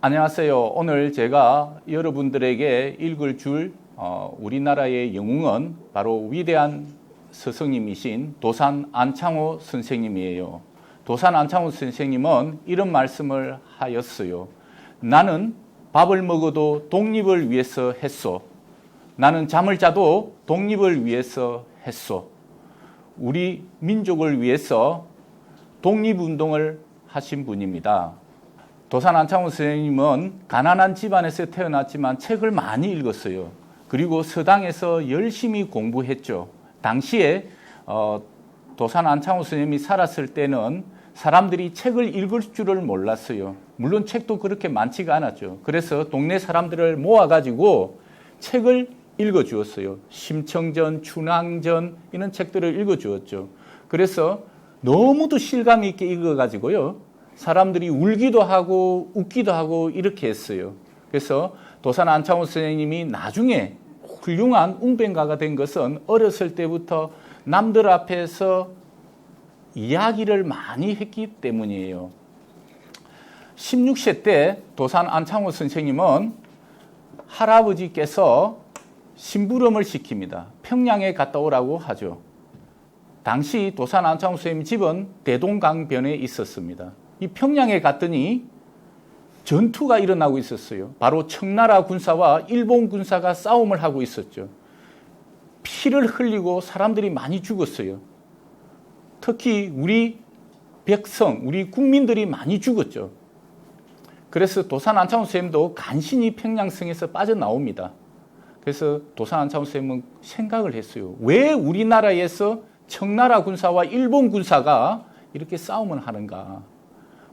안녕하세요. 오늘 제가 여러분들에게 읽을 우리나라의 영웅은 바로 위대한 스승님이신 도산 안창호 선생님이에요. 도산 안창호 선생님은 이런 말씀을 하였어요. 나는 밥을 먹어도 독립을 위해서 했소. 나는 잠을 자도 독립을 위해서 했소. 우리 민족을 위해서 독립운동을 하신 분입니다. 도산 안창호 선생님은 가난한 집안에서 태어났지만 책을 많이 읽었어요. 그리고 서당에서 열심히 공부했죠. 당시에 도산 안창호 선생님이 살았을 때는 사람들이 책을 읽을 줄을 몰랐어요. 물론 책도 그렇게 많지가 않았죠. 그래서 동네 사람들을 모아가지고 책을 읽어주었어요. 심청전, 춘향전 이런 책들을 읽어주었죠. 그래서 너무도 실감 있게 읽어가지고요. 사람들이 울기도 하고 웃기도 하고 이렇게 했어요. 그래서 도산 안창호 선생님이 나중에 훌륭한 웅변가가 된 것은 어렸을 때부터 남들 앞에서 이야기를 많이 했기 때문이에요. 16세 때 도산 안창호 선생님은 할아버지께서 심부름을 시킵니다. 평양에 갔다 오라고 하죠. 당시 도산 안창호 선생님 집은 대동강변에 있었습니다. 이 평양에 갔더니 전투가 일어나고 있었어요. 바로 청나라 군사와 일본 군사가 싸움을 하고 있었죠. 피를 흘리고 사람들이 많이 죽었어요. 특히 우리 백성, 우리 국민들이 많이 죽었죠. 그래서 도산 안창호 선생님도 간신히 평양성에서 빠져나옵니다. 그래서 도산 안창호 선생님은 생각을 했어요. 왜 우리나라에서 청나라 군사와 일본 군사가 이렇게 싸움을 하는가?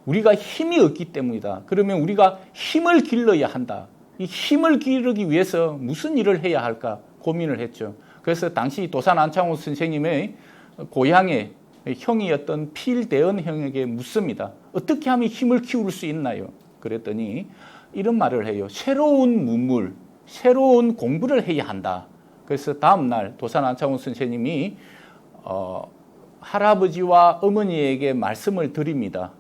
우리가 힘이 없기 때문이다. 그러면 우리가 힘을 길러야 한다. 이 힘을 기르기 위해서 무슨 일을 해야 할까 고민을 했죠. 그래서 당시 도산 안창호 선생님의 고향의 형이었던 필대은 형에게 묻습니다. 어떻게 하면 힘을 키울 수 있나요? 그랬더니 이런 말을 해요. 새로운 문물, 새로운 공부를 해야 한다. 그래서 다음 날 도산 안창호 선생님이 할아버지와 어머니에게 말씀을 드립니다.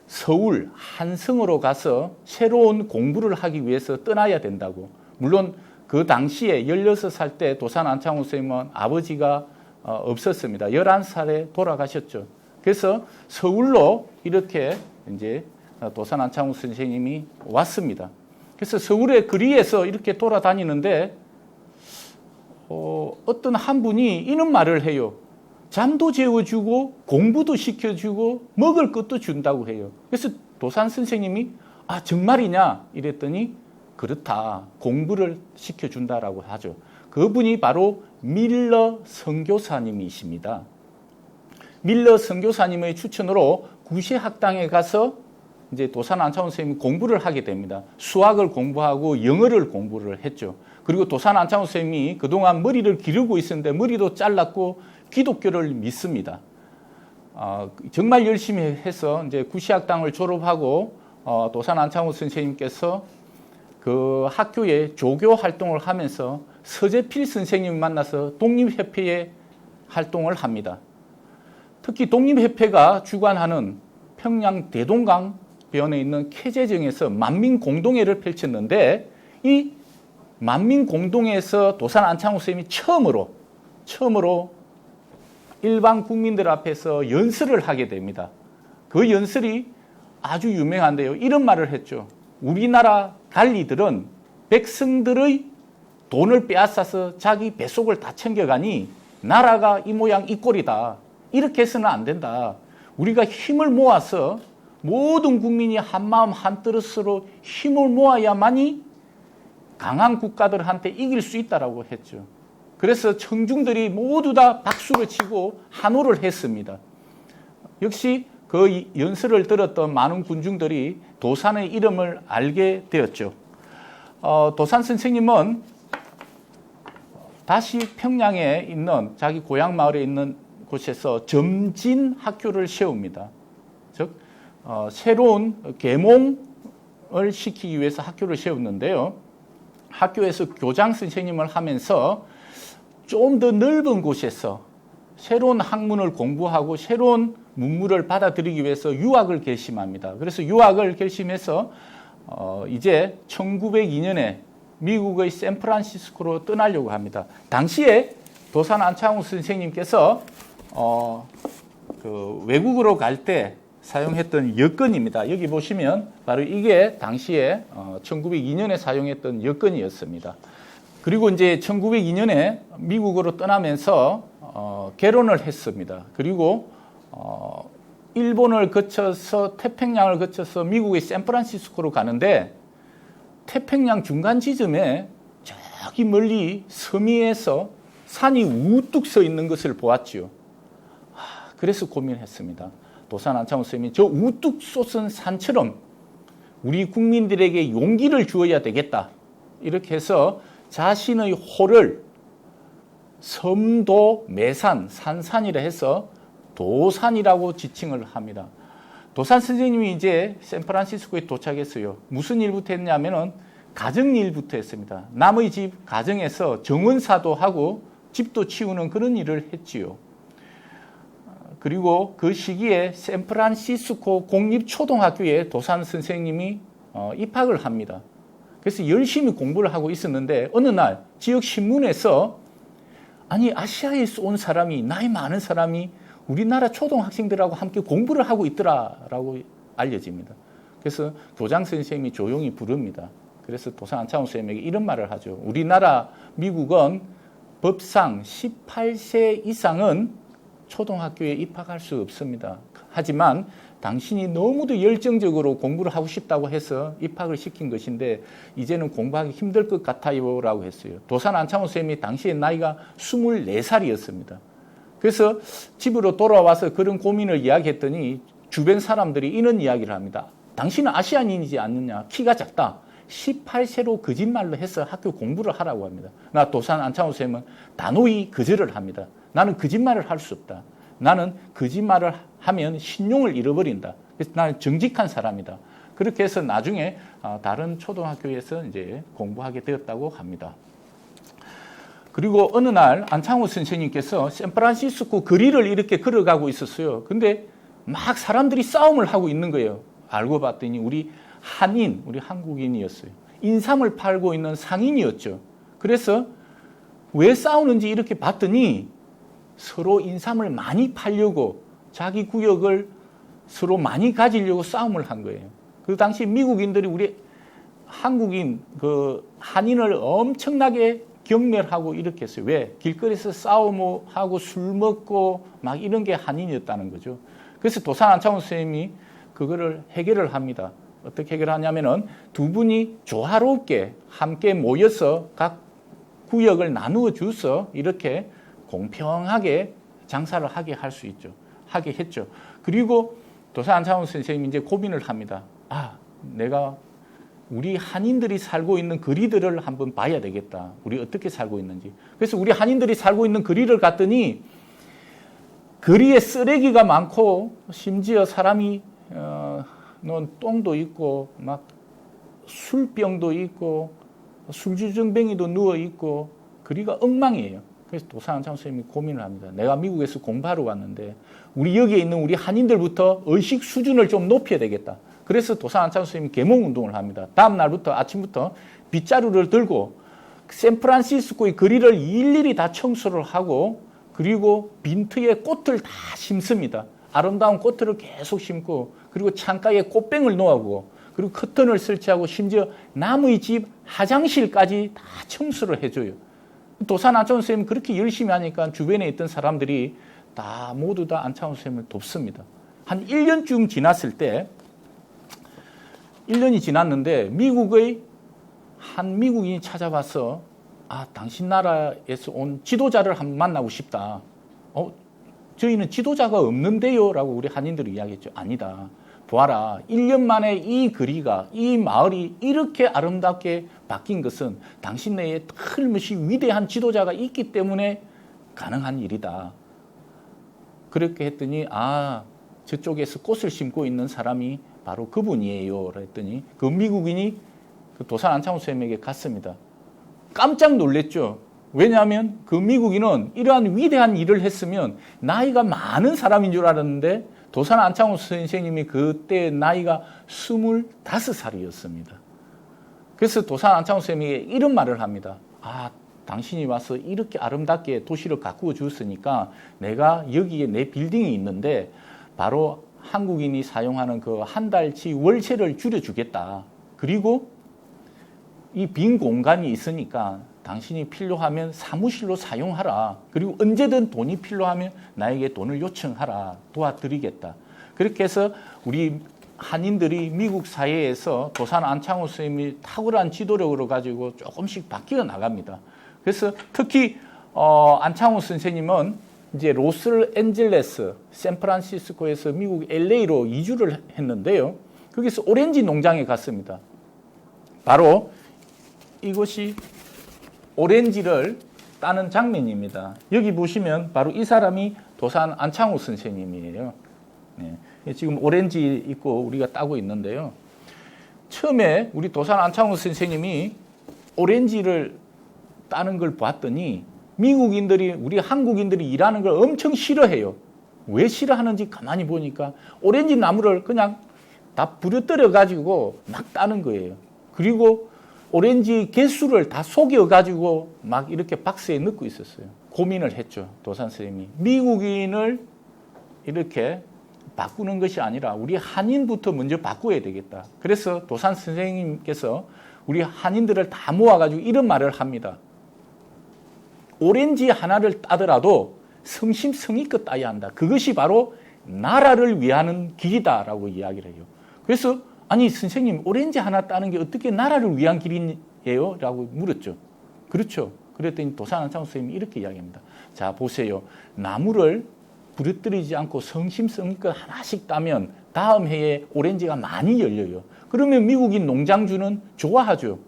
서울 한성으로 가서 새로운 공부를 하기 위해서 떠나야 된다고. 물론 그 당시에 16살 때 도산 안창호 선생님은 아버지가 없었습니다. 11살에 돌아가셨죠. 그래서 서울로 이렇게 이제 도산 안창호 선생님이 왔습니다. 그래서 서울의 거리에서 이렇게 돌아다니는데 어떤 한 분이 이런 말을 해요. 잠도 재워주고 공부도 시켜주고 먹을 것도 준다고 해요. 그래서 도산 선생님이 정말이냐 이랬더니 그렇다. 공부를 시켜준다라고 하죠. 그분이 바로 밀러 선교사님이십니다. 밀러 선교사님의 추천으로 구시학당에 가서 이제 도산 안창호 선생님이 공부를 하게 됩니다. 수학을 공부하고 영어를 공부를 했죠. 그리고 도산 안창호 선생님이 그동안 머리를 기르고 있었는데 머리도 잘랐고 기독교를 믿습니다. 정말 열심히 해서 이제 구시학당을 졸업하고 도산 안창호 선생님께서 그 학교에 조교 활동을 하면서 서재필 선생님을 만나서 독립협회에 활동을 합니다. 특히 독립협회가 주관하는 평양 대동강변에 있는 캐제정에서 만민공동회를 펼쳤는데 이 만민공동회에서 도산 안창호 선생님이 처음으로 일반 국민들 앞에서 연설을 하게 됩니다. 그 연설이 아주 유명한데요. 이런 말을 했죠. 우리나라 관리들은 백성들의 돈을 빼앗아서 자기 뱃속을 다 챙겨가니 나라가 이 모양 이 꼴이다. 이렇게 해서는 안 된다. 우리가 힘을 모아서 모든 국민이 한마음 한뜻으로 힘을 모아야만이 강한 국가들한테 이길 수 있다라고 했죠. 그래서 청중들이 모두 다 박수를 치고 환호를 했습니다. 역시 그 연설을 들었던 많은 군중들이 도산의 이름을 알게 되었죠. 도산 선생님은 다시 평양에 있는 자기 고향 마을에 있는 곳에서 점진 학교를 세웁니다. 즉 새로운 계몽을 시키기 위해서 학교를 세웠는데요. 학교에서 교장 선생님을 하면서 좀 더 넓은 곳에서 새로운 학문을 공부하고 새로운 문물을 받아들이기 위해서 유학을 결심합니다. 그래서 유학을 결심해서 이제 1902년에 미국의 샌프란시스코로 떠나려고 합니다. 당시에 도산 안창호 선생님께서 그 외국으로 갈 때 사용했던 여권입니다. 여기 보시면 바로 이게 당시에 1902년에 사용했던 여권이었습니다. 그리고 이제 1902년에 미국으로 떠나면서 결혼을 했습니다. 그리고 일본을 거쳐서 태평양을 거쳐서 미국의 샌프란시스코로 가는데 태평양 중간 지점에 저기 멀리 섬위에서 산이 우뚝 서 있는 것을 보았지요. 그래서 고민했습니다. 도산 안창호 선생님이 저 우뚝 솟은 산처럼 우리 국민들에게 용기를 주어야 되겠다. 이렇게 해서 자신의 호를 섬도 매산, 산산이라 해서 도산이라고 지칭을 합니다. 도산 선생님이 이제 샌프란시스코에 도착했어요. 무슨 일부터 했냐면은 가정 일부터 했습니다. 남의 집 가정에서 정원사도 하고 집도 치우는 그런 일을 했지요. 그리고 그 시기에 샌프란시스코 공립초등학교에 도산 선생님이 입학을 합니다. 그래서 열심히 공부를 하고 있었는데 어느 날 지역 신문에서 아니 아시아에서 온 사람이 나이 많은 사람이 우리나라 초등학생들하고 함께 공부를 하고 있더라라고 알려집니다. 그래서 교장 선생님이 조용히 부릅니다. 그래서 도산 안창호 선생님에게 이런 말을 하죠. 우리나라 미국은 법상 18세 이상은 초등학교에 입학할 수 없습니다. 하지만 당신이 너무도 열정적으로 공부를 하고 싶다고 해서 입학을 시킨 것인데 이제는 공부하기 힘들 것 같아요 라고 했어요. 도산 안창호 선생님이 당시에 나이가 24살이었습니다. 그래서 집으로 돌아와서 그런 고민을 이야기했더니 주변 사람들이 이런 이야기를 합니다. 당신은 아시아인이지 않느냐? 키가 작다. 18세로 거짓말로 해서 학교 공부를 하라고 합니다. 나 도산 안창호 선생님은 단호히 거절을 합니다. 나는 거짓말을 할 수 없다. 나는 거짓말을 하면 신용을 잃어버린다. 그래서 나는 정직한 사람이다. 그렇게 해서 나중에 다른 초등학교에서 이제 공부하게 되었다고 합니다. 그리고 어느 날 안창호 선생님께서 샌프란시스코 거리를 이렇게 걸어가고 있었어요. 근데 막 사람들이 싸움을 하고 있는 거예요. 알고 봤더니 우리 한인, 우리 한국인이었어요. 인삼을 팔고 있는 상인이었죠. 그래서 왜 싸우는지 이렇게 봤더니 서로 인삼을 많이 팔려고 자기 구역을 서로 많이 가지려고 싸움을 한 거예요. 그 당시 미국인들이 우리 한국인 그 한인을 엄청나게 경멸하고 이렇게 했어요. 왜? 길거리에서 싸움하고 술 먹고 막 이런 게 한인이었다는 거죠. 그래서 도산 안창호 선생님이 그거를 해결을 합니다. 어떻게 해결하냐면은 두 분이 조화롭게 함께 모여서 각 구역을 나누어 주서 이렇게 공평하게 장사를 하게 할 수 있죠. 하게 했죠. 그리고 도산 안창호 선생님이 이제 고민을 합니다. 내가 우리 한인들이 살고 있는 거리들을 한번 봐야 되겠다. 우리 어떻게 살고 있는지. 그래서 우리 한인들이 살고 있는 거리를 갔더니 거리에 쓰레기가 많고 심지어 사람이 놓은 똥도 있고 막 술병도 있고 술주정뱅이도 누워 있고 거리가 엉망이에요. 그래서 도산 안창호 선생님이 고민을 합니다. 내가 미국에서 공부하러 왔는데 우리 여기에 있는 우리 한인들부터 의식 수준을 좀 높여야 되겠다. 그래서 도산 안창호 선생님이 계몽운동을 합니다. 다음 날부터 아침부터 빗자루를 들고 샌프란시스코의 거리를 일일이 다 청소를 하고 그리고 빈트에 꽃을 다 심습니다. 아름다운 꽃들을 계속 심고 그리고 창가에 꽃병을 놓아고 그리고 커튼을 설치하고 심지어 남의 집 화장실까지 다 청소를 해줘요. 도산 안창호 선생님이 그렇게 열심히 하니까 주변에 있던 사람들이 다 모두 다 안창호 선생님을 돕습니다. 한 1년쯤 지났을 때 1년이 지났는데 미국의 한 미국인이 찾아와서 당신 나라에서 온 지도자를 한번 만나고 싶다. 저희는 지도자가 없는데요 라고 우리 한인들이 이야기했죠. 아니다. 보아라. 1년 만에 이 거리가 이 마을이 이렇게 아름답게 바뀐 것은 당신 내에 틀림없이 위대한 지도자가 있기 때문에 가능한 일이다. 그렇게 했더니 저쪽에서 꽃을 심고 있는 사람이 바로 그분이에요. 했더니 그 미국인이 그 도산 안창호 선생님에게 갔습니다. 깜짝 놀랐죠. 왜냐하면 그 미국인은 이러한 위대한 일을 했으면 나이가 많은 사람인 줄 알았는데 도산 안창호 선생님이 그때 나이가 25살이었습니다. 그래서 도산 안창호 선생님이 이런 말을 합니다. 당신이 와서 이렇게 아름답게 도시를 가꾸어 주었으니까 내가 여기에 내 빌딩이 있는데 바로 한국인이 사용하는 그 한 달치 월세를 줄여주겠다. 그리고 이 빈 공간이 있으니까 당신이 필요하면 사무실로 사용하라. 그리고 언제든 돈이 필요하면 나에게 돈을 요청하라. 도와드리겠다. 그렇게 해서 우리 한인들이 미국 사회에서 도산 안창호 선생님이 탁월한 지도력으로 가지고 조금씩 바뀌어 나갑니다. 그래서 특히 안창호 선생님은 이제 로스앤젤레스, 샌프란시스코에서 미국 LA로 이주를 했는데요. 거기서 오렌지 농장에 갔습니다. 바로 이것이 오렌지를 따는 장면입니다. 여기 보시면 바로 이 사람이 도산 안창호 선생님이에요. 네. 지금 오렌지 있고 우리가 따고 있는데요. 처음에 우리 도산 안창호 선생님이 오렌지를 따는 걸 봤더니 미국인들이, 우리 한국인들이 일하는 걸 엄청 싫어해요. 왜 싫어하는지 가만히 보니까 오렌지 나무를 그냥 다 부려뜨려 가지고 막 따는 거예요. 그리고 오렌지 개수를 다 속여 가지고 막 이렇게 박스에 넣고 있었어요. 고민을 했죠. 도산 선생님이. 미국인을 이렇게 바꾸는 것이 아니라 우리 한인부터 먼저 바꿔야 되겠다. 그래서 도산 선생님께서 우리 한인들을 다 모아가지고 이런 말을 합니다. 오렌지 하나를 따더라도 성심성의껏 따야 한다. 그것이 바로 나라를 위하는 길이다라고 이야기를 해요. 그래서 아니 선생님 오렌지 하나 따는 게 어떻게 나라를 위한 길이에요? 라고 물었죠. 그렇죠. 그랬더니 도산 안창호 선생님이 이렇게 이야기합니다. 자 보세요. 나무를 부러뜨리지 않고 성심성의껏 하나씩 따면 다음 해에 오렌지가 많이 열려요. 그러면 미국인 농장주는 좋아하죠.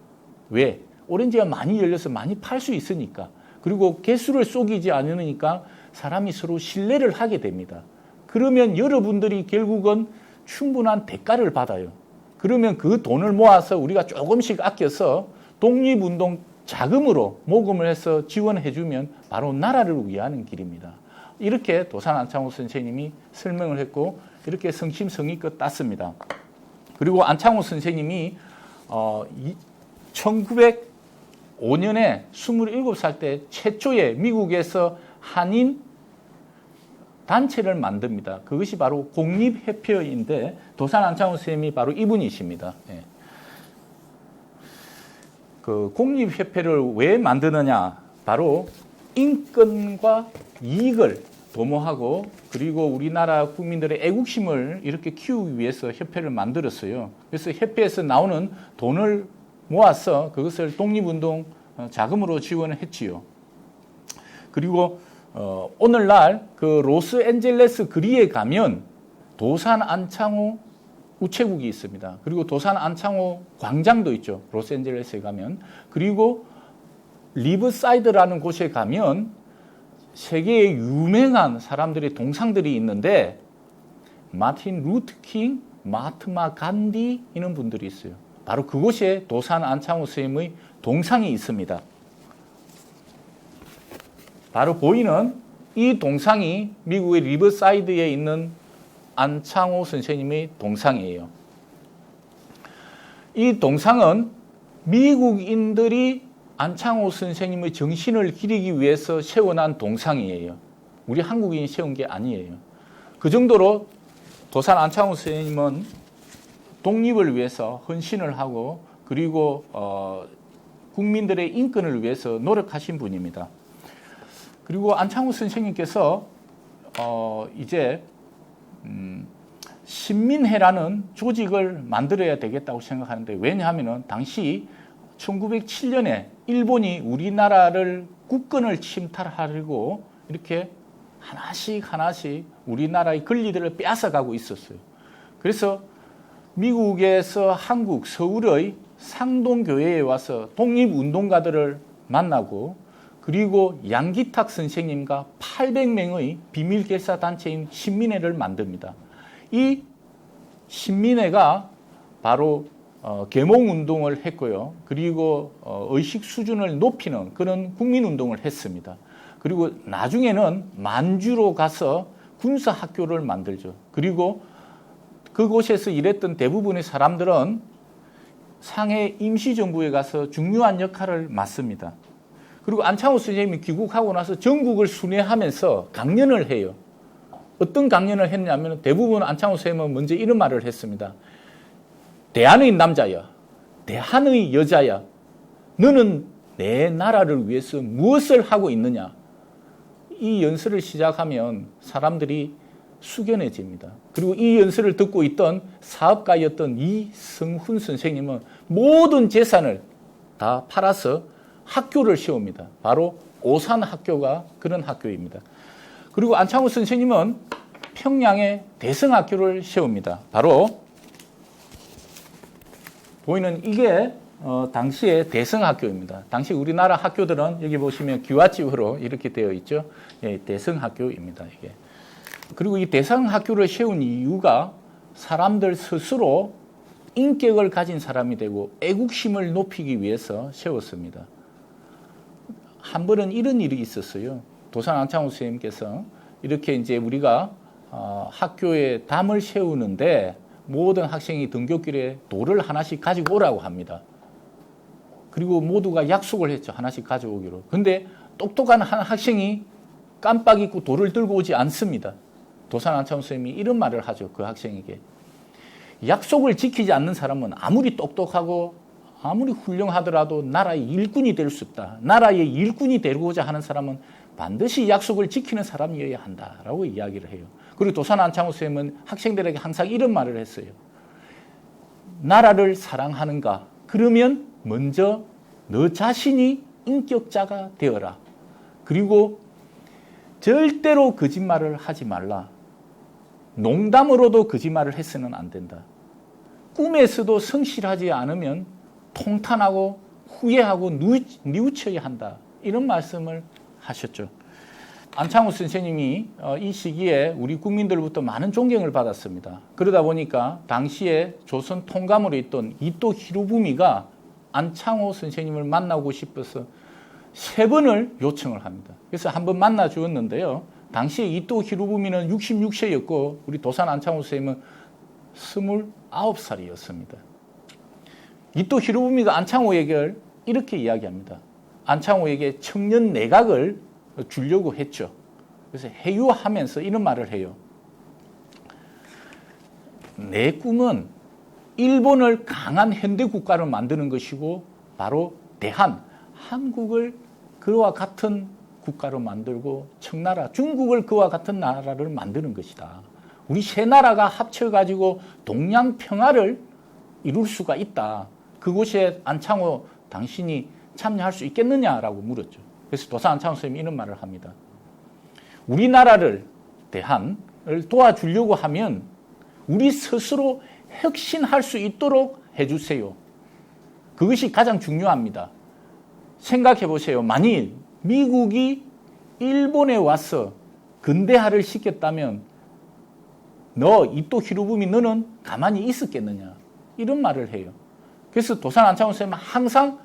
왜? 오렌지가 많이 열려서 많이 팔 수 있으니까. 그리고 개수를 속이지 않으니까 사람이 서로 신뢰를 하게 됩니다. 그러면 여러분들이 결국은 충분한 대가를 받아요. 그러면 그 돈을 모아서 우리가 조금씩 아껴서 독립운동 자금으로 모금을 해서 지원해주면 바로 나라를 위하는 길입니다. 이렇게 도산 안창호 선생님이 설명을 했고 이렇게 성심성의껏 땄습니다. 그리고 안창호 선생님이 1905년에 27살 때 최초의 미국에서 한인 단체를 만듭니다. 그것이 바로 공립협회인데 도산 안창호 선생님이 바로 이분이십니다. 예. 그 공립협회를 왜 만드느냐? 바로 인권과 이익을 도모하고 그리고 우리나라 국민들의 애국심을 이렇게 키우기 위해서 협회를 만들었어요. 그래서 협회에서 나오는 돈을 모아서 그것을 독립운동 자금으로 지원을 했지요. 그리고 오늘날 그 로스앤젤레스 거리에 가면 도산 안창호 우체국이 있습니다. 그리고 도산 안창호 광장도 있죠. 로스앤젤레스에 가면. 그리고 리버사이드라는 곳에 가면 세계의 유명한 사람들의 동상들이 있는데 마틴 루터 킹, 마하트마 간디 이런 분들이 있어요. 바로 그곳에 도산 안창호 선생님의 동상이 있습니다. 바로 보이는 이 동상이 미국의 리버사이드에 있는 안창호 선생님의 동상이에요. 이 동상은 미국인들이 안창호 선생님의 정신을 기리기 위해서 세워난 동상이에요. 우리 한국인이 세운 게 아니에요. 그 정도로 도산 안창호 선생님은 독립을 위해서 헌신을 하고 그리고 국민들의 인권을 위해서 노력하신 분입니다. 그리고 안창호 선생님께서 이제 신민회라는 조직을 만들어야 되겠다고 생각하는데 왜냐하면 당시 1907년에 일본이 우리나라를 국권을 침탈하려고 이렇게 하나씩 우리나라의 권리들을 빼앗아가고 있었어요. 그래서 미국에서 한국 서울의 상동교회에 와서 독립운동가들을 만나고 그리고 양기탁 선생님과 800명의 비밀결사단체인 신민회를 만듭니다. 이 신민회가 바로 계몽운동을 했고요. 그리고 의식 수준을 높이는 그런 국민운동을 했습니다. 그리고 나중에는 만주로 가서 군사학교를 만들죠. 그리고 그곳에서 일했던 대부분의 사람들은 상해 임시정부에 가서 중요한 역할을 맡습니다. 그리고 안창호 선생님이 귀국하고 나서 전국을 순회하면서 강연을 해요. 어떤 강연을 했냐면 대부분 안창호 선생님은 먼저 이런 말을 했습니다. 대한의 남자야, 대한의 여자야, 너는 내 나라를 위해서 무엇을 하고 있느냐. 이 연설을 시작하면 사람들이 숙연해집니다. 그리고 이 연설을 듣고 있던 사업가였던 이성훈 선생님은 모든 재산을 다 팔아서 학교를 세웁니다. 바로 오산학교가 그런 학교입니다. 그리고 안창호 선생님은 평양에 대성학교를 세웁니다. 바로 보이는 이게 당시의 대성학교입니다. 당시 우리나라 학교들은 여기 보시면 기와집으로 이렇게 되어 있죠. 예, 대성학교입니다. 이게. 그리고 이 대성학교를 세운 이유가 사람들 스스로 인격을 가진 사람이 되고 애국심을 높이기 위해서 세웠습니다. 한 번은 이런 일이 있었어요. 도산 안창호 선생님께서 이렇게 이제 우리가 학교에 담을 세우는데 모든 학생이 등굣길에 돌을 하나씩 가지고 오라고 합니다. 그리고 모두가 약속을 했죠. 하나씩 가져오기로. 근데 똑똑한 한 학생이 깜빡 잊고 돌을 들고 오지 않습니다. 도산 안창호 선생님이 이런 말을 하죠. 그 학생에게. 약속을 지키지 않는 사람은 아무리 똑똑하고 아무리 훌륭하더라도 나라의 일꾼이 될 수 없다. 나라의 일꾼이 되고자 하는 사람은 반드시 약속을 지키는 사람이어야 한다라고 이야기를 해요. 그리고 도산 안창호 선생님은 학생들에게 항상 이런 말을 했어요. 나라를 사랑하는가? 그러면 먼저 너 자신이 인격자가 되어라. 그리고 절대로 거짓말을 하지 말라. 농담으로도 거짓말을 해서는 안 된다. 꿈에서도 성실하지 않으면 통탄하고 후회하고 뉘우쳐야 한다. 이런 말씀을 하셨죠. 안창호 선생님이 이 시기에 우리 국민들로부터 많은 존경을 받았습니다. 그러다 보니까 당시에 조선 통감으로 있던 이토 히로부미가 안창호 선생님을 만나고 싶어서 3번을 요청을 합니다. 그래서 한번 만나 주었는데요. 당시에 이토 히로부미는 66세였고 우리 도산 안창호 선생님은 29살이었습니다. 이토 히로부미가 안창호에게 이렇게 이야기합니다. 안창호에게 청년 내각을 주려고 했죠. 그래서 회유하면서 이런 말을 해요. 내 꿈은 일본을 강한 현대 국가를 만드는 것이고 바로 대한, 한국을 그와 같은 국가로 만들고 청나라, 중국을 그와 같은 나라를 만드는 것이다. 우리 세 나라가 합쳐가지고 동양 평화를 이룰 수가 있다. 그곳에 안창호 당신이 참여할 수 있겠느냐라고 물었죠. 그래서 도산 안창호 선생님이 이런 말을 합니다. 우리나라를 대한을 도와주려고 하면 우리 스스로 혁신할 수 있도록 해주세요. 그것이 가장 중요합니다. 생각해 보세요. 만일 미국이 일본에 와서 근대화를 시켰다면 너 이토 히로부미 너는 가만히 있었겠느냐 이런 말을 해요. 그래서 도산 안창호 선생님은 항상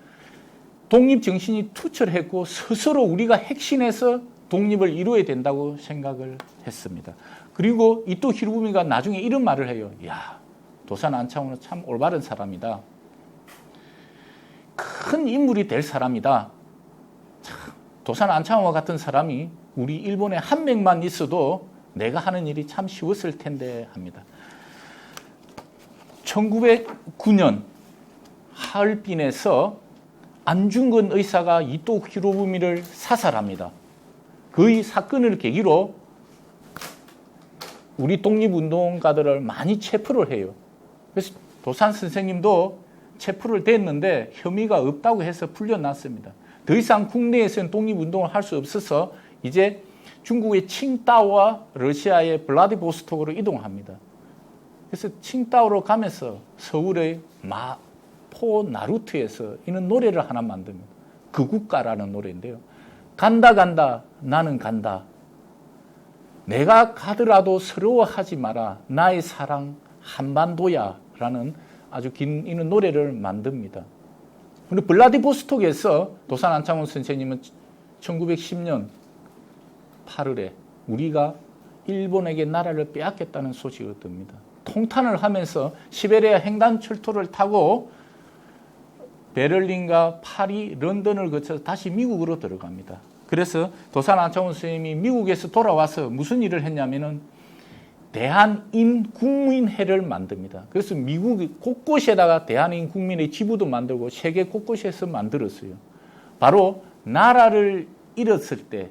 독립정신이 투철했고 스스로 우리가 핵심해서 독립을 이루어야 된다고 생각을 했습니다. 그리고 이토 히로부미가 나중에 이런 말을 해요. 야, 도산 안창호는 참 올바른 사람이다. 큰 인물이 될 사람이다. 참, 도산 안창호와 같은 사람이 우리 일본에 한 명만 있어도 내가 하는 일이 참 쉬웠을 텐데 합니다. 1909년 하얼빈에서 안중근 의사가 이토 히로부미를 사살합니다. 그 사건을 계기로 우리 독립운동가들을 많이 체포를 해요. 그래서 도산 선생님도 체포를 됐는데 혐의가 없다고 해서 풀려났습니다. 더 이상 국내에서는 독립운동을 할 수 없어서 이제 중국의 칭다오와 러시아의 블라디보스톡으로 이동합니다. 그래서 칭다오로 가면서 서울의 마포 나루트에서 이런 노래를 하나 만듭니다. 그 국가라는 노래인데요. 간다 간다 나는 간다. 내가 가더라도 서러워하지 마라. 나의 사랑 한반도야 라는 아주 긴 이런 노래를 만듭니다. 그리고 블라디보스톡에서 도산 안창호 선생님은 1910년 8월에 우리가 일본에게 나라를 빼앗겼다는 소식이 듭니다. 통탄을 하면서 시베리아 횡단 철도를 타고 베를린과 파리, 런던을 거쳐서 다시 미국으로 들어갑니다. 그래서 도산 안창호 선생님이 미국에서 돌아와서 무슨 일을 했냐면은 대한인국민회를 만듭니다. 그래서 미국 곳곳에다가 대한인국민의 지부도 만들고 세계 곳곳에서 만들었어요. 바로 나라를 잃었을 때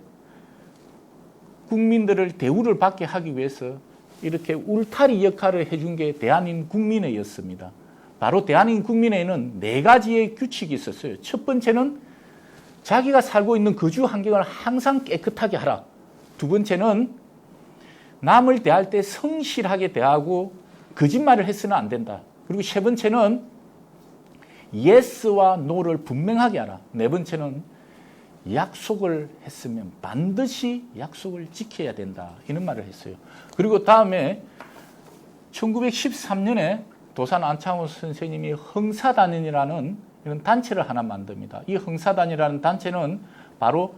국민들을 대우를 받게 하기 위해서 이렇게 울타리 역할을 해준 게 대한인국민회였습니다. 바로 대한인국민회에는 4가지의 규칙이 있었어요. 첫 번째는 자기가 살고 있는 거주 환경을 항상 깨끗하게 하라. 두 번째는 남을 대할 때 성실하게 대하고 거짓말을 해서는 안 된다. 그리고 세 번째는 yes와 no를 분명하게 하라. 네 번째는 약속을 했으면 반드시 약속을 지켜야 된다. 이런 말을 했어요. 그리고 다음에 1913년에 도산 안창호 선생님이 흥사단이라는 이런 단체를 하나 만듭니다. 이 흥사단이라는 단체는 바로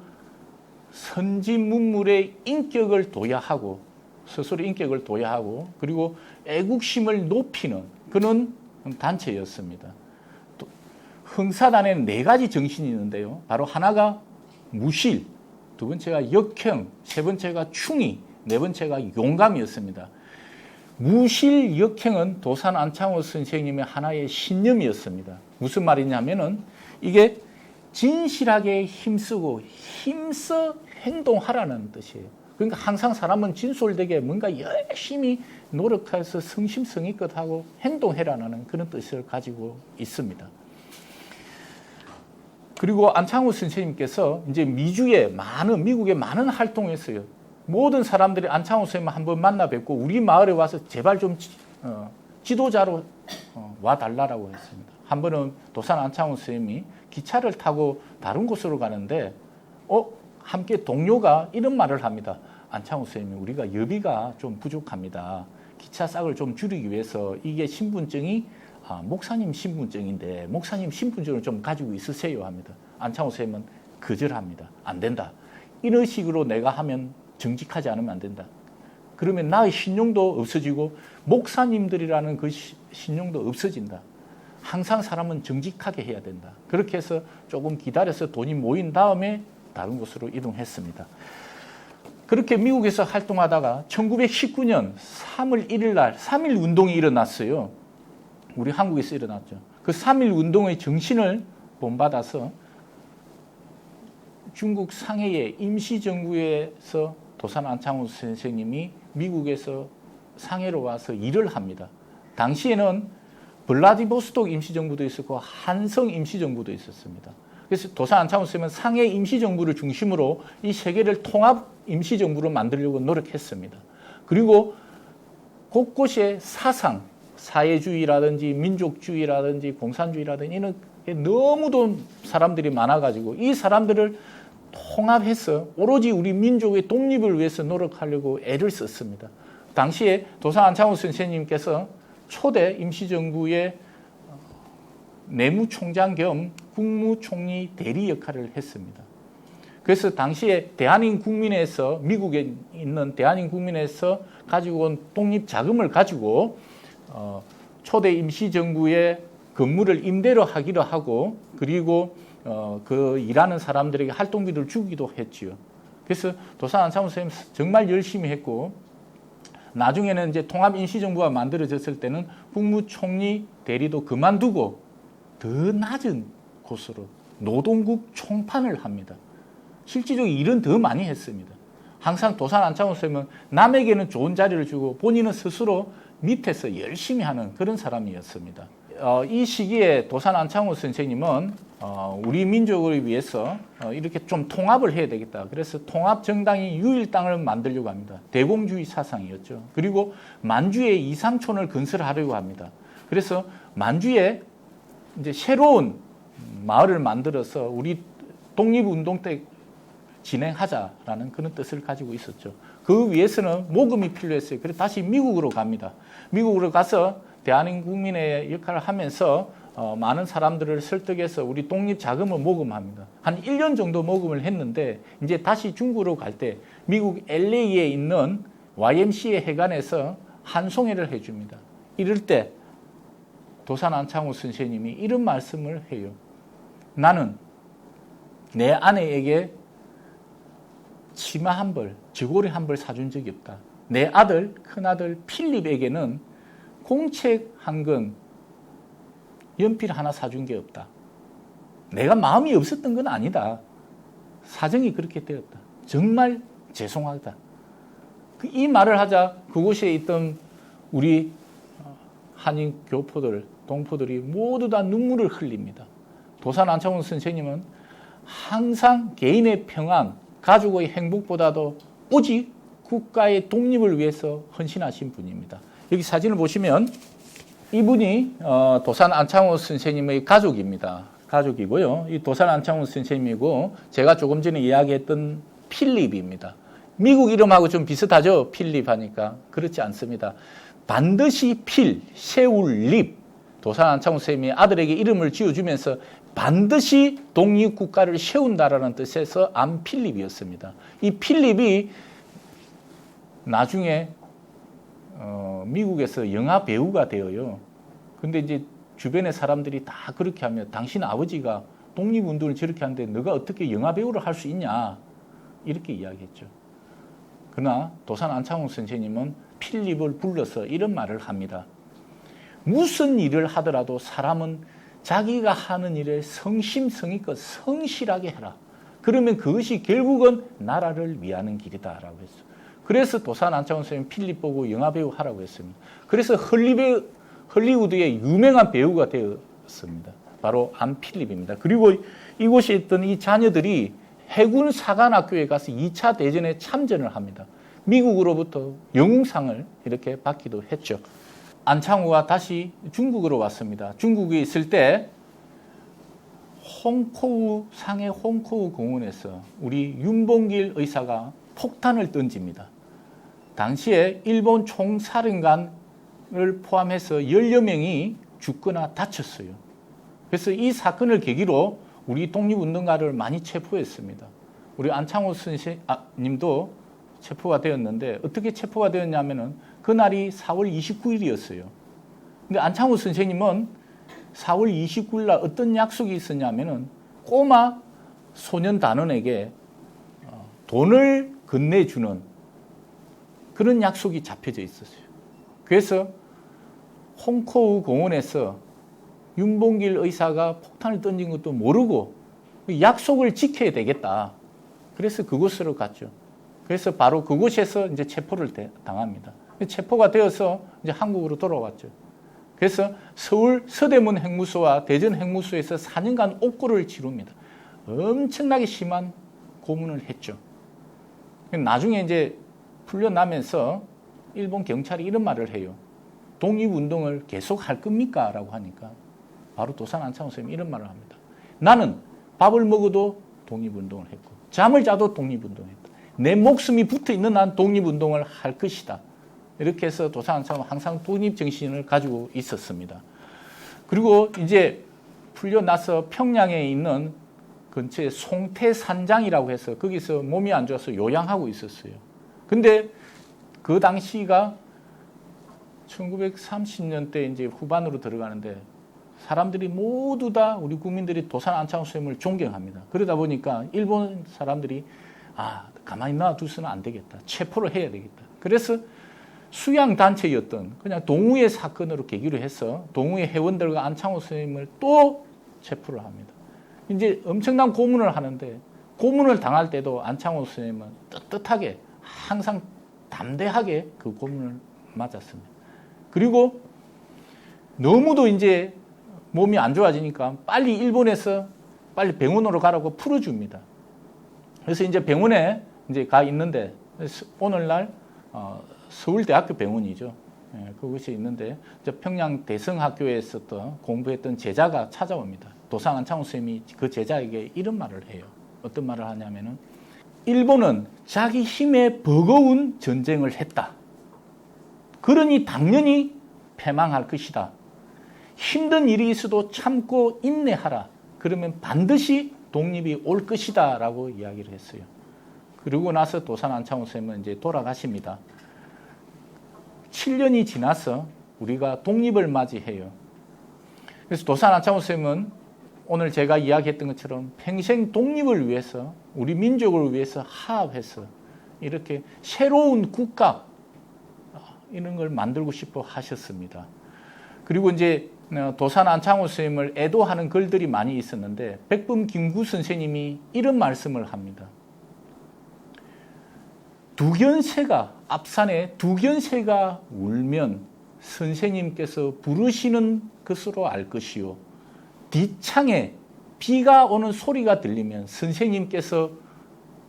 선지문물의 인격을 도야하고 스스로 인격을 도야하고 그리고 애국심을 높이는 그런 단체였습니다. 흥사단에는 4가지 정신이 있는데요. 바로 하나가 무실, 두 번째가 역형, 세 번째가 충의, 네 번째가 용감이었습니다. 무실 역형은 도산 안창호 선생님의 하나의 신념이었습니다. 무슨 말이냐면은 이게 진실하게 힘쓰고 힘써 행동하라는 뜻이에요. 그러니까 항상 사람은 진솔되게 뭔가 열심히 노력해서 성심성의껏 하고 행동해라는 그런 뜻을 가지고 있습니다. 그리고 안창호 선생님께서 이제 미국에 많은 활동을 했어요. 모든 사람들이 안창호 선생님을 한번 만나 뵙고 우리 마을에 와서 제발 좀 지도자로 와달라고 했습니다. 한 번은 도산 안창호 선생님이 기차를 타고 다른 곳으로 가는데 함께 동료가 이런 말을 합니다. 안창호 선생님, 우리가 여비가 좀 부족합니다. 기차 싹을 좀 줄이기 위해서 이게 신분증이 목사님 신분증인데 목사님 신분증을 좀 가지고 있으세요 합니다. 안창호 선생님은 거절합니다. 안 된다. 이런 식으로 내가 하면 정직하지 않으면 안 된다. 그러면 나의 신용도 없어지고 목사님들이라는 그 신용도 없어진다. 항상 사람은 정직하게 해야 된다. 그렇게 해서 조금 기다려서 돈이 모인 다음에 다른 곳으로 이동했습니다. 그렇게 미국에서 활동하다가 1919년 3월 1일 날 3.1 운동이 일어났어요. 우리 한국에서 일어났죠. 그 3.1 운동의 정신을 본받아서 중국 상해의 임시정부에서 도산 안창호 선생님이 미국에서 상해로 와서 일을 합니다. 당시에는 블라디보스톡 임시정부도 있었고 한성 임시정부도 있었습니다. 그래서 도산 안창호 선생님은 상해 임시정부를 중심으로 이 세계를 통합 임시정부로 만들려고 노력했습니다. 그리고 곳곳에 사상, 사회주의라든지 민족주의라든지 공산주의라든지 이런 너무도 사람들이 많아가지고 이 사람들을 통합해서 오로지 우리 민족의 독립을 위해서 노력하려고 애를 썼습니다. 당시에 도산 안창호 선생님께서 초대 임시정부의 내무총장 겸 국무총리 대리 역할을 했습니다. 그래서 당시에 대한인국민회에서 미국에 있는 대한인국민회에서 가지고 온 독립자금을 가지고 초대 임시정부의 건물을 임대로 하기로 하고 그리고 그 일하는 사람들에게 활동비를 주기도 했지요. 그래서 도산 안창호 선생님 정말 열심히 했고 나중에는 이제 통합 임시정부가 만들어졌을 때는 국무총리 대리도 그만두고 더 낮은 곳으로 노동국 총판을 합니다. 실질적으로 일은 더 많이 했습니다. 항상 도산 안창호 선생님은 남에게는 좋은 자리를 주고 본인은 스스로 밑에서 열심히 하는 그런 사람이었습니다. 이 시기에 도산 안창호 선생님은 우리 민족을 위해서 이렇게 좀 통합을 해야 되겠다. 그래서 통합정당이 유일당을 만들려고 합니다. 대공주의 사상이었죠. 그리고 만주에 이상촌을 건설하려고 합니다. 그래서 만주에 이제 새로운 마을을 만들어서 우리 독립운동 때 진행하자라는 그런 뜻을 가지고 있었죠. 그 위해서는 모금이 필요했어요. 그래서 다시 미국으로 갑니다. 미국으로 가서 대한민국민의 역할을 하면서 많은 사람들을 설득해서 우리 독립 자금을 모금합니다. 한 1년 정도 모금을 했는데 이제 다시 중국으로 갈 때 미국 LA에 있는 YMCA 해관에서 한송회를 해줍니다. 이럴 때 도산 안창호 선생님이 이런 말씀을 해요. 나는 내 아내에게 치마 한 벌, 저고리 한 벌 사준 적이 없다. 내 아들, 큰아들 필립에게는 공책 한 권, 연필 하나 사준 게 없다. 내가 마음이 없었던 건 아니다. 사정이 그렇게 되었다. 정말 죄송하다. 이 말을 하자 그곳에 있던 우리 한인 교포들, 동포들이 모두 다 눈물을 흘립니다. 도산 안창호 선생님은 항상 개인의 평안, 가족의 행복보다도 오직 국가의 독립을 위해서 헌신하신 분입니다. 여기 사진을 보시면 이분이 도산 안창호 선생님의 가족입니다. 가족이고요. 이 도산 안창호 선생님이고 제가 조금 전에 이야기했던 필립입니다. 미국 이름하고 좀 비슷하죠? 필립 하니까. 그렇지 않습니다. 반드시 필, 세울, 립. 도산 안창호 선생님이 아들에게 이름을 지어주면서 반드시 독립국가를 세운다라는 뜻에서 안필립이었습니다. 이 필립이 나중에 미국에서 영화 배우가 되어요. 근데 이제 주변의 사람들이 다 그렇게 하면 당신 아버지가 독립운동을 저렇게 하는데 너가 어떻게 영화 배우를 할 수 있냐 이렇게 이야기했죠. 그러나 도산 안창호 선생님은 필립을 불러서 이런 말을 합니다. 무슨 일을 하더라도 사람은 자기가 하는 일에 성심성의껏 성실하게 해라. 그러면 그것이 결국은 나라를 위하는 길이다라고 했어요. 그래서 도산 안창호 선생님 필립 보고 영화배우 하라고 했습니다. 그래서 헐리우드의 유명한 배우가 되었습니다. 바로 안필립입니다. 그리고 이곳에 있던 이 자녀들이 해군 사관학교에 가서 2차 대전에 참전을 합니다. 미국으로부터 영웅상을 이렇게 받기도 했죠. 안창호가 다시 중국으로 왔습니다. 중국에 있을 때 상해 홍코우 공원에서 우리 윤봉길 의사가 폭탄을 던집니다. 당시에 일본 총사령관을 포함해서 10여 명이 죽거나 다쳤어요. 그래서 이 사건을 계기로 우리 독립운동가를 많이 체포했습니다. 우리 안창호 선생님도 체포가 되었는데 어떻게 체포가 되었냐면은 그날이 4월 29일이었어요. 근데 안창호 선생님은 4월 29일 날 어떤 약속이 있었냐면은 꼬마 소년 단원에게 돈을 건네주는 그런 약속이 잡혀져 있었어요. 그래서 홍코우 공원에서 윤봉길 의사가 폭탄을 던진 것도 모르고 약속을 지켜야 되겠다. 그래서 그곳으로 갔죠. 그래서 바로 그곳에서 이제 체포를 당합니다. 체포가 되어서 이제 한국으로 돌아왔죠. 그래서 서울 서대문 행무소와 대전 행무소에서 4년간 옥고를 치릅니다. 엄청나게 심한 고문을 했죠. 나중에 이제 풀려나면서 일본 경찰이 이런 말을 해요. 독립운동을 계속 할 겁니까? 라고 하니까 바로 도산 안창호 선생님이 이런 말을 합니다. 나는 밥을 먹어도 독립운동을 했고 잠을 자도 독립운동을 했다. 내 목숨이 붙어있는 한 독립운동을 할 것이다. 이렇게 해서 도산 안창호는 항상 독립정신을 가지고 있었습니다. 그리고 이제 풀려나서 평양에 있는 근처에 송태산장이라고 해서 거기서 몸이 안 좋아서 요양하고 있었어요. 근데 그 당시가 1930년대 이제 후반으로 들어가는데 사람들이 모두 다 우리 국민들이 도산 안창호 선생님을 존경합니다. 그러다 보니까 일본 사람들이 가만히 놔두서는 안 되겠다. 체포를 해야 되겠다. 그래서 수양단체였던 그냥 동우의 사건으로 계기로 해서 동우의 회원들과 안창호 선생님을 또 체포를 합니다. 이제 엄청난 고문을 하는데 고문을 당할 때도 안창호 선생님은 떳떳하게 항상 담대하게 그 고문을 맞았습니다. 그리고 너무도 이제 몸이 안 좋아지니까 빨리 일본에서 빨리 병원으로 가라고 풀어줍니다. 그래서 이제 병원에 이제 가 있는데 오늘날 서울대학교 병원이죠. 그것이 있는데 평양 대성학교에 있었던 공부했던 제자가 찾아옵니다. 도산 안창호 선생님이 그 제자에게 이런 말을 해요. 어떤 말을 하냐면은 일본은 자기 힘에 버거운 전쟁을 했다. 그러니 당연히 패망할 것이다. 힘든 일이 있어도 참고 인내하라. 그러면 반드시 독립이 올 것이다. 라고 이야기를 했어요. 그러고 나서 도산 안창호 선생님은 이제 돌아가십니다. 7년이 지나서 우리가 독립을 맞이해요. 그래서 도산 안창호 선생님은 오늘 제가 이야기했던 것처럼 평생 독립을 위해서, 우리 민족을 위해서 하합해서 이렇게 새로운 국가 이런 걸 만들고 싶어 하셨습니다. 그리고 이제 도산 안창호 선생님을 애도하는 글들이 많이 있었는데 백범 김구 선생님이 이런 말씀을 합니다. 두견새가, 앞산에 두견새가 울면 선생님께서 부르시는 것으로 알 것이요, 뒷창에 비가 오는 소리가 들리면 선생님께서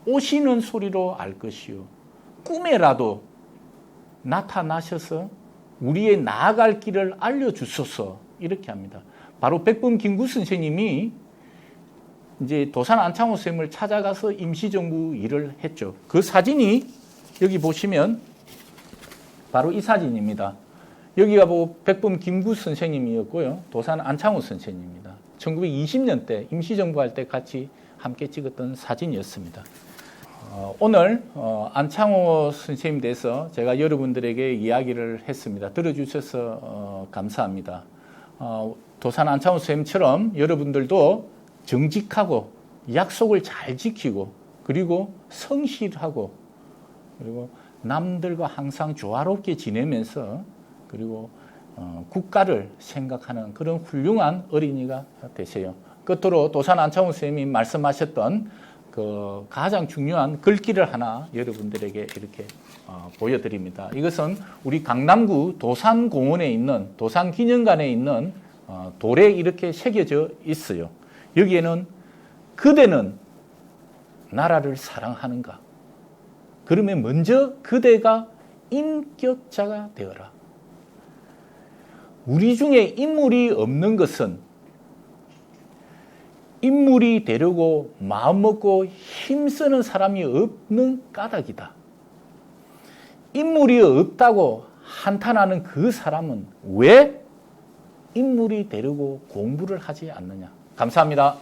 오시는 소리로 알 것이요, 꿈에라도 나타나셔서 우리의 나아갈 길을 알려주소서, 이렇게 합니다. 바로 백범 김구 선생님이 이제 도산 안창호 선생님을 찾아가서 임시정부 일을 했죠. 그 사진이 여기 보시면 바로 이 사진입니다. 여기가 백범 김구 선생님이었고요, 도산 안창호 선생님입니다. 1920년 때 임시정부 할 때 같이 함께 찍었던 사진이었습니다. 오늘 안창호 선생님에 대해서 제가 여러분들에게 이야기를 했습니다. 들어주셔서 감사합니다. 도산 안창호 선생님처럼 여러분들도 정직하고 약속을 잘 지키고 그리고 성실하고 그리고 남들과 항상 조화롭게 지내면서 그리고 국가를 생각하는 그런 훌륭한 어린이가 되세요. 끝으로 도산 안창호 선생님이 말씀하셨던 그 가장 중요한 글귀를 하나 여러분들에게 이렇게 보여드립니다. 이것은 우리 강남구 도산공원에 있는 도산기념관에 있는 돌에 이렇게 새겨져 있어요. 여기에는 그대는 나라를 사랑하는가? 그러면 먼저 그대가 인격자가 되어라. 우리 중에 인물이 없는 것은 인물이 되려고 마음먹고 힘쓰는 사람이 없는 까닭이다. 인물이 없다고 한탄하는 그 사람은 왜 인물이 되려고 공부를 하지 않느냐. 감사합니다.